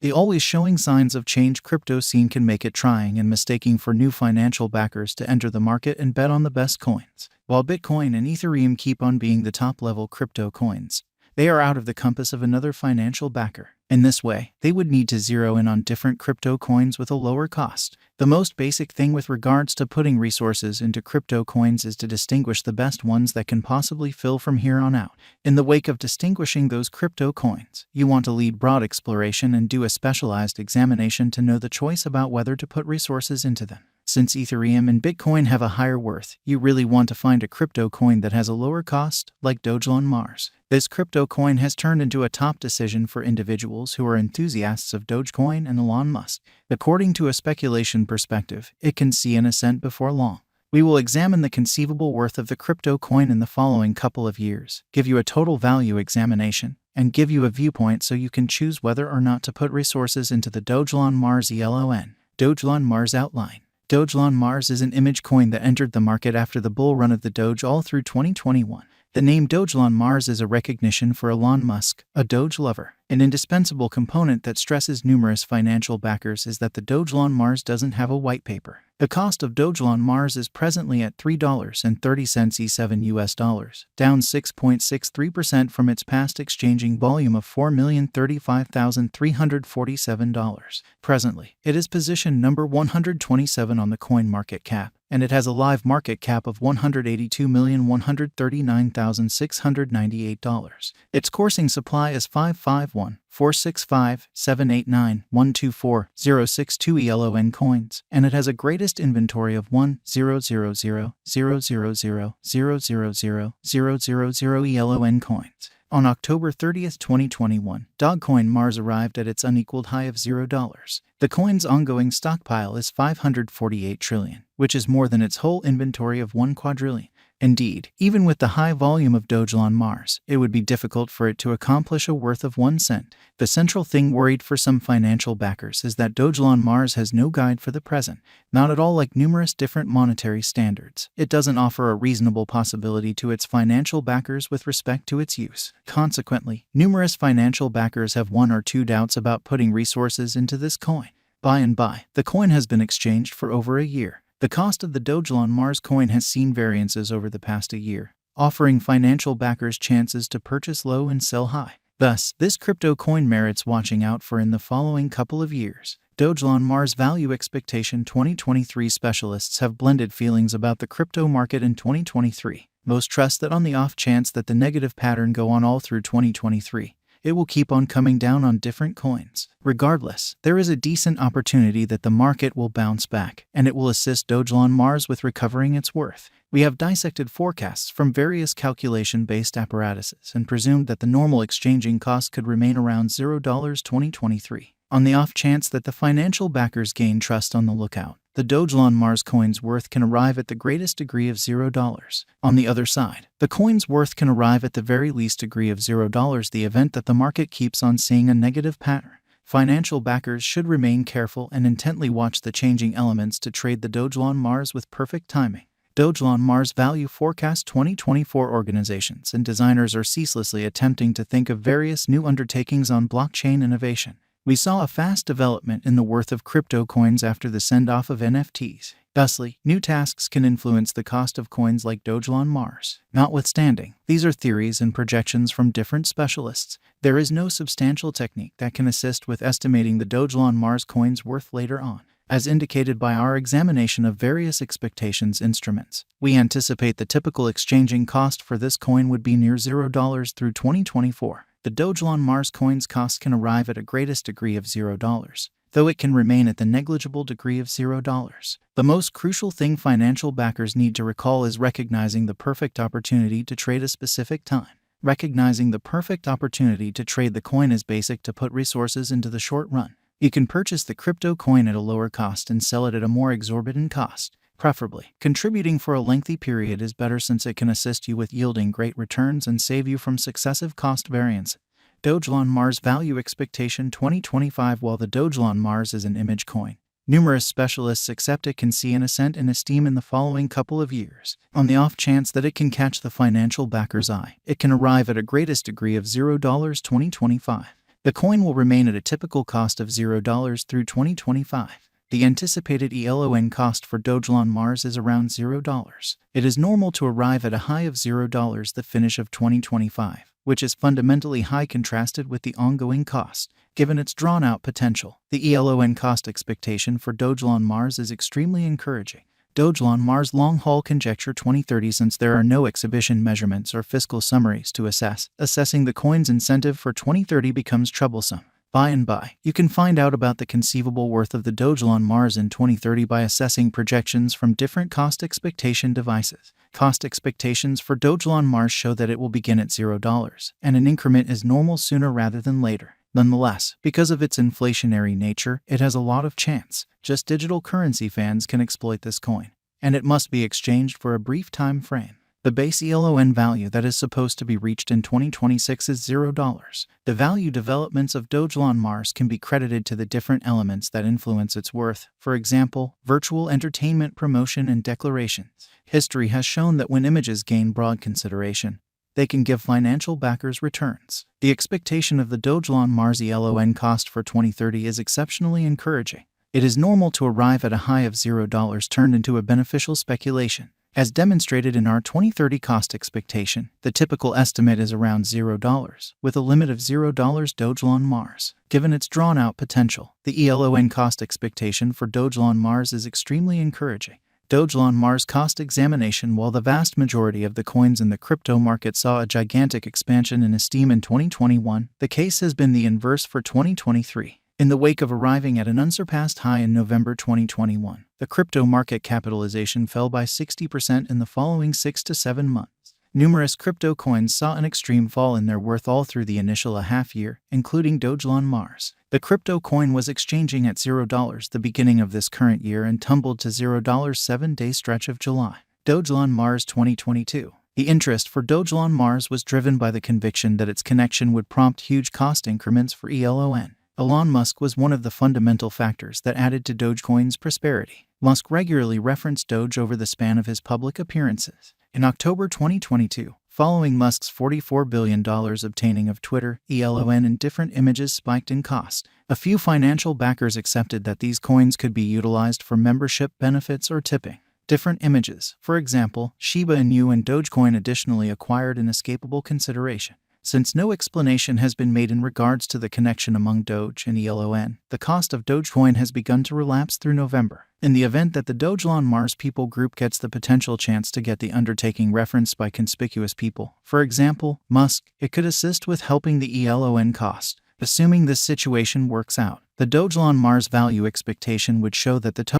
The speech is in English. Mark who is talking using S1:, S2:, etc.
S1: The always showing signs of change crypto scene can make it trying and mistaking for new financial backers to enter the market and bet on the best coins. While Bitcoin and Ethereum keep on being the top-level crypto coins, they are out of the compass of another financial backer. In this way, they would need to zero in on different crypto coins with a lower cost. The most basic thing with regards to putting resources into crypto coins is to distinguish the best ones that can possibly fill from here on out. In the wake of distinguishing those crypto coins, you want to lead broad exploration and do a specialized examination to know the choice about whether to put resources into them. Since Ethereum and Bitcoin have a higher worth, you really want to find a crypto coin that has a lower cost, like Dogelon Mars. This crypto coin has turned into a top decision for individuals who are enthusiasts of Dogecoin and Elon Musk. According to a speculation perspective, it can see an ascent before long. We will examine the conceivable worth of the crypto coin in the following couple of years, give you a total value examination, and give you a viewpoint so you can choose whether or not to put resources into the Dogelon Mars ELON. Dogelon Mars outline. Dogelon Mars is an image coin that entered the market after the bull run of the Doge all through 2021. The name Dogelon Mars is a recognition for Elon Musk, a Doge lover. An indispensable component that stresses numerous financial backers is that the Dogelon Mars doesn't have a white paper. The cost of Dogelon Mars is presently at $3.30 E7 US dollars, down 6.63% from its past exchanging volume of $4,035,347. Presently, it is positioned number 127 on the coin market cap, and it has a live market cap of $182,139,698. Its coursing supply is 551-465-789-124-062 ELON coins, and it has a greatest inventory of 1,000,000,000,000,000 ELON coins. On October 30, 2021, Dogecoin Mars arrived at its unequaled high of $0. The coin's ongoing stockpile is 548 trillion, which is more than its whole inventory of 1 quadrillion. Indeed, even with the high volume of Dogelon Mars, it would be difficult for it to accomplish a worth of 1 cent. The central thing worried for some financial backers is that Dogelon Mars has no guide for the present, not at all like numerous different monetary standards. It doesn't offer a reasonable possibility to its financial backers with respect to its use. Consequently, numerous financial backers have 1 or 2 doubts about putting resources into this coin. By and by, the coin has been exchanged for over a year. The cost of the Dogelon Mars coin has seen variances over the past year, offering financial backers chances to purchase low and sell high. Thus, this crypto coin merits watching out for in the following couple of years. Dogelon Mars Value Expectation 2023 specialists have blended feelings about the crypto market in 2023. Most trust that on the off chance that the negative pattern go on all through 2023, it will keep on coming down on different coins. Regardless, there is a decent opportunity that the market will bounce back, and it will assist Dogelon Mars with recovering its worth. We have dissected forecasts from various calculation-based apparatuses and presumed that the normal exchanging cost could remain around $0 2023. On the off chance that the financial backers gain trust on the lookout, the Dogelon Mars coin's worth can arrive at the greatest degree of $0. On the other side, the coin's worth can arrive at the very least degree of $0 the event that the market keeps on seeing a negative pattern. Financial backers should remain careful and intently watch the changing elements to trade the Dogelon Mars with perfect timing. Dogelon Mars Value Forecast 2024 organizations and designers are ceaselessly attempting to think of various new undertakings on blockchain innovation. We saw a fast development in the worth of crypto coins after the send-off of NFTs. Thusly, new tasks can influence the cost of coins like Dogelon Mars. Notwithstanding, these are theories and projections from different specialists. There is no substantial technique that can assist with estimating the Dogelon Mars coin's worth later on. As indicated by our examination of various expectations instruments, we anticipate the typical exchanging cost for this coin would be near $0 through 2024. The Dogelon Mars coin's cost can arrive at a greatest degree of $0, though it can remain at the negligible degree of $0. The most crucial thing financial backers need to recall is recognizing the perfect opportunity to trade a specific time. Recognizing the perfect opportunity to trade the coin is basic to put resources into the short run. You can purchase the crypto coin at a lower cost and sell it at a more exorbitant cost. Preferably, contributing for a lengthy period is better since it can assist you with yielding great returns and save you from successive cost variance. Dogelon Mars Value Expectation 2025. While the Dogelon Mars is an image coin, numerous specialists accept it can see an ascent in esteem in the following couple of years. On the off chance that it can catch the financial backer's eye, it can arrive at a greatest degree of $0 2025. The coin will remain at a typical cost of $0 through 2025. The anticipated ELON cost for Dogelon Mars is around $0. It is normal to arrive at a high of $0 the finish of 2025, which is fundamentally high contrasted with the ongoing cost, given its drawn-out potential. The ELON cost expectation for Dogelon Mars is extremely encouraging. Dogelon Mars long-haul conjecture 2030. Since there are no exhibition measurements or fiscal summaries to assessing the coin's incentive for 2030 becomes troublesome. By and by, you can find out about the conceivable worth of the Dogelon Mars in 2030 by assessing projections from different cost expectation devices. Cost expectations for Dogelon Mars show that it will begin at $0, and an increment is normal sooner rather than later. Nonetheless, because of its inflationary nature, it has a lot of chance. Just digital currency fans can exploit this coin, and it must be exchanged for a brief time frame. The base ELON value that is supposed to be reached in 2026 is $0. The value developments of Dogelon Mars can be credited to the different elements that influence its worth, for example, virtual entertainment promotion and declarations. History has shown that when images gain broad consideration, they can give financial backers returns. The expectation of the Dogelon Mars ELON cost for 2030 is exceptionally encouraging. It is normal to arrive at a high of $0 turned into a beneficial speculation. As demonstrated in our 2030 cost expectation, the typical estimate is around $0, with a limit of $0 Dogelon Mars. Given its drawn-out potential, the ELON cost expectation for Dogelon Mars is extremely encouraging. Dogelon Mars cost examination. While the vast majority of the coins in the crypto market saw a gigantic expansion in esteem in 2021, the case has been the inverse for 2023. In the wake of arriving at an unsurpassed high in November 2021, the crypto market capitalization fell by 60% in the following 6 to 7 months. Numerous crypto coins saw an extreme fall in their worth all through the initial half year, including Dogelon Mars. The crypto coin was exchanging at $0 the beginning of this current year and tumbled to $0 7-day stretch of July. Dogelon Mars 2022. The interest for Dogelon Mars was driven by the conviction that its connection would prompt huge cost increments for ELON. Elon Musk was one of the fundamental factors that added to Dogecoin's prosperity. Musk regularly referenced Doge over the span of his public appearances. In October 2022, following Musk's $44 billion obtaining of Twitter, ELON and different images spiked in cost. A few financial backers accepted that these coins could be utilized for membership benefits or tipping. Different images, for example, Shiba Inu and Dogecoin, additionally acquired inescapable consideration. Since no explanation has been made in regards to the connection among Doge and ELON, the cost of Dogecoin has begun to relapse through November. In the event that the Dogelon Mars people group gets the potential chance to get the undertaking referenced by conspicuous people, for example, Musk, it could assist with helping the ELON cost. Assuming this situation works out, the Dogelon Mars value expectation would show that the